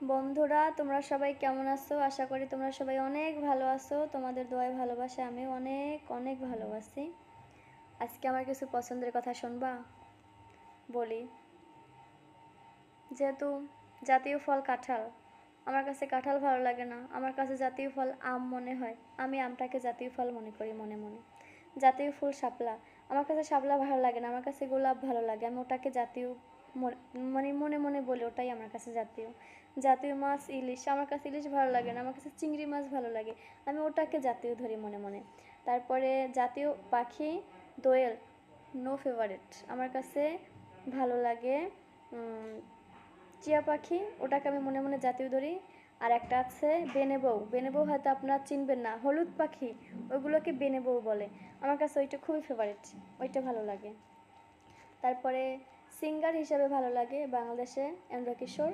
বন্ধুরা, তোমরা সবাই কেমন আছো? আশা করি তোমরা সবাই অনেক ভালো আছো। তোমাদের দোয়ায় ভালোবাসা আমি অনেক অনেক ভালোবাসি। আজকে আমার কিছু পছন্দের কথা শুনবা? বলি, যেহেতু জাতীয় ফল কাঁঠাল, আমার কাছে কাঁঠাল ভালো লাগে না, আমার কাছে জাতীয় ফল আম মনে হয়। আমি আমটাকে জাতীয় ফল মনে করি মনে মনে। জাতীয় ফুল শাপলা, আমার কাছে শাপলা ভালো লাগে না, আমার কাছে গোলাপ ভালো লাগে। আমি ওটাকে জাতীয় মানে মনে মনে বলি ওটাই আমার কাছে জাতীয়। জাতীয় মাছ ইলিশ, আমার কাছে ইলিশ ভালো লাগে না, আমার কাছে চিংড়ি মাছ ভালো লাগে। আমি ওটাকে জাতীয় ধরি মনে মনে। তারপরে জাতীয় পাখি দোয়েল, নো ফেভারিট। আমার কাছে ভালো লাগে টিয়া পাখি, ওটাকে আমি মনে মনে জাতীয় ধরি। আর একটা আছে বেনেবৌ, বেনেবৌ হয়তো আপনারা চিনবেন না, হলুদ পাখি, ওইগুলোকে বেনেবৌ বলে। আমার কাছে ওইটা খুবই ফেভারিট, ওইটা ভালো লাগে। তারপরে সিঙ্গার হিসাবে ভালো লাগে বাংলাদেশে এন্ড্র কিশোর।